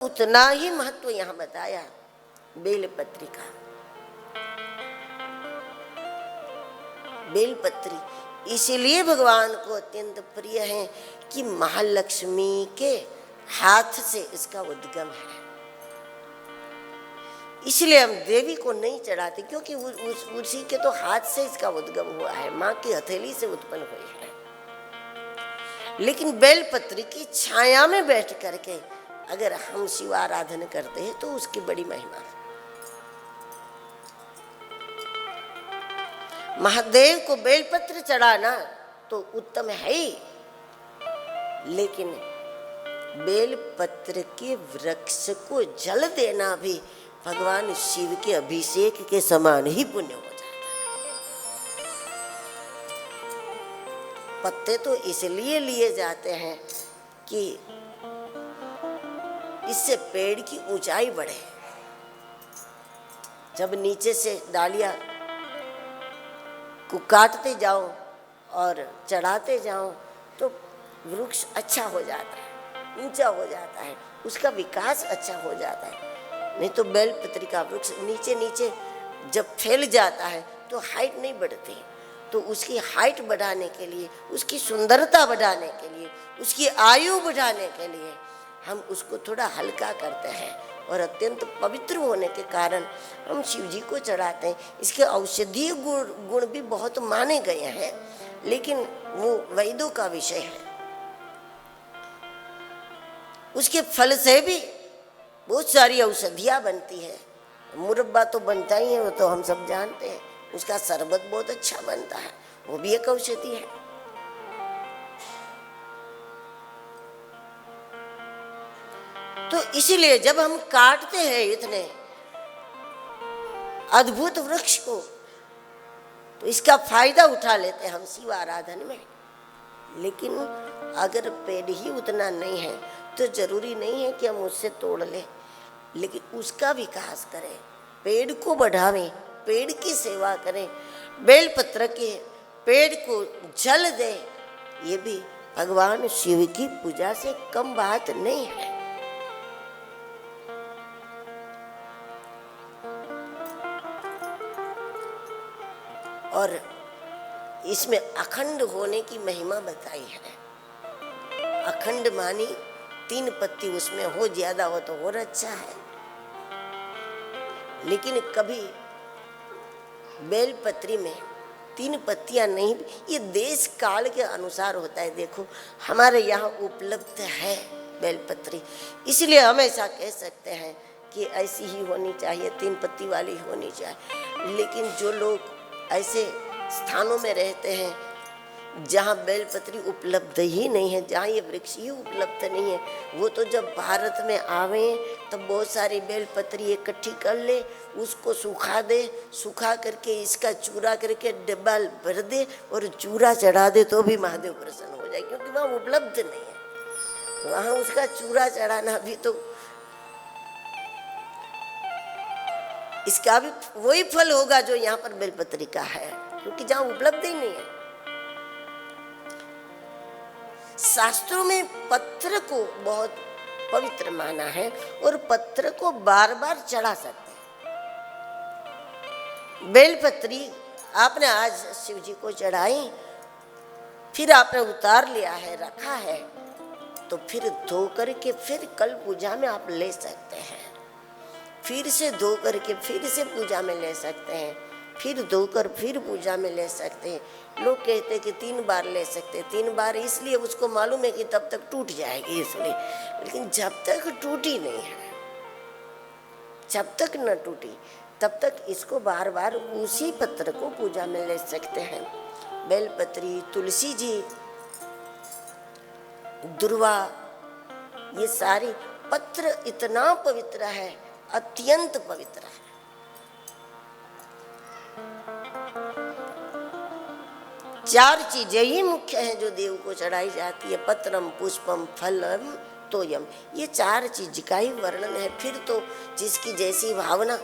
उतना ही महत्व यहाँ बताया बेलपत्री का। बेलपत्री इसलिए भगवान को अत्यंत प्रिय है कि महालक्ष्मी के हाथ से इसका उद्गम है। इसलिए हम देवी को नहीं चढ़ाते, क्योंकि उसी के तो हाथ से इसका उद्गम हुआ है, माँ की हथेली से उत्पन्न हुई है। लेकिन बेलपत्री की छाया में बैठ करके अगर हम शिव आराधन करते हैं तो उसकी बड़ी महिमा है। महादेव को बेलपत्र चढ़ाना तो उत्तम है ही, लेकिन बेलपत्र के वृक्ष को जल देना भी भगवान शिव के अभिषेक के समान ही पुण्य हो जाता है। पत्ते तो इसलिए लिए जाते हैं कि इससे पेड़ की ऊंचाई बढ़े। जब नीचे से डालियां को काटते जाओ और चढ़ाते जाओ तो वृक्ष अच्छा हो जाता है, ऊंचा हो जाता है, उसका विकास अच्छा हो जाता है। नहीं तो बेलपत्री का वृक्ष नीचे नीचे जब फैल जाता है तो हाइट नहीं बढ़ती। तो उसकी हाइट बढ़ाने के लिए, उसकी सुंदरता बढ़ाने के लिए, उसकी आयु बढ़ाने के लिए हम उसको थोड़ा हल्का करते हैं और अत्यंत पवित्र होने के कारण हम शिव जी को चढ़ाते हैं। इसके औषधीय गुण भी बहुत माने गए हैं, लेकिन वो वैद्यों का विषय है। उसके फल से भी बहुत सारी औषधियाँ बनती है। मुरब्बा तो बनता ही है, वो तो हम सब जानते हैं। उसका शरबत बहुत अच्छा बनता है, वो भी एक औषधि है। तो इसलिए जब हम काटते हैं इतने अद्भुत वृक्ष को तो इसका फायदा उठा लेते हैं हम शिव आराधन में। लेकिन अगर पेड़ ही उतना नहीं है तो जरूरी नहीं है कि हम उससे तोड़ लें, लेकिन उसका विकास करें, पेड़ को बढ़ावें, पेड़ की सेवा करें, बेलपत्र के पेड़ को जल दें। ये भी भगवान शिव की पूजा से कम बात नहीं है। और इसमें अखंड होने की महिमा बताई है। अखंड मानी 3 पत्ती उसमें हो, ज्यादा हो तो और अच्छा है। लेकिन कभी बेलपत्री में 3 पत्तियां नहीं, ये देश काल के अनुसार होता है। देखो हमारे यहाँ उपलब्ध है बेलपत्री, इसलिए हम ऐसा कह सकते हैं कि ऐसी ही होनी चाहिए, 3 पत्ती वाली होनी चाहिए। लेकिन जो लोग ऐसे स्थानों में रहते हैं जहाँ बेलपत्री उपलब्ध ही नहीं है, जहाँ ये वृक्ष ही उपलब्ध नहीं है, वो तो जब भारत में आवे तब तो बहुत सारी बेलपत्री इकट्ठी कर ले, उसको सुखा दे, सुखा करके इसका चूरा करके डिब्बा भर दे और चूरा चढ़ा दे तो भी महादेव प्रसन्न हो जाए, क्योंकि वहाँ उपलब्ध नहीं है। वहाँ उसका चूरा चढ़ाना भी तो इसका भी वही फल होगा जो यहाँ पर बेलपत्री का है, क्योंकि जहाँ उपलब्ध ही नहीं है। शास्त्रों में पत्र को बहुत पवित्र माना है और पत्र को बार बार चढ़ा सकते हैं। बेलपत्री आपने आज शिव जी को चढ़ाई, फिर आपने उतार लिया है, रखा है, तो फिर धो करके फिर कल पूजा में आप ले सकते हैं। फिर से धो करके फिर से पूजा में ले सकते हैं, फिर धोकर फिर पूजा में ले सकते हैं। लोग कहते हैं कि 3 बार ले सकते हैं। 3 बार इसलिए उसको मालूम है कि तब तक टूट जाएगी इसलिए, लेकिन जब तक टूटी नहीं है, जब तक न टूटी तब तक इसको बार बार उसी पत्र को पूजा में ले सकते हैं। बेलपत्री, तुलसी जी, दुर्वा, ये सारी पत्र इतना पवित्र है, अत्यंत पवित्र है। चार चीजें ही मुख्य हैं जो देव को चढ़ाई जाती है, पत्रम, पुष्पम, फलम, तोयम। ये 4 चीज का ही वर्णन है। फिर तो जिसकी जैसी भावना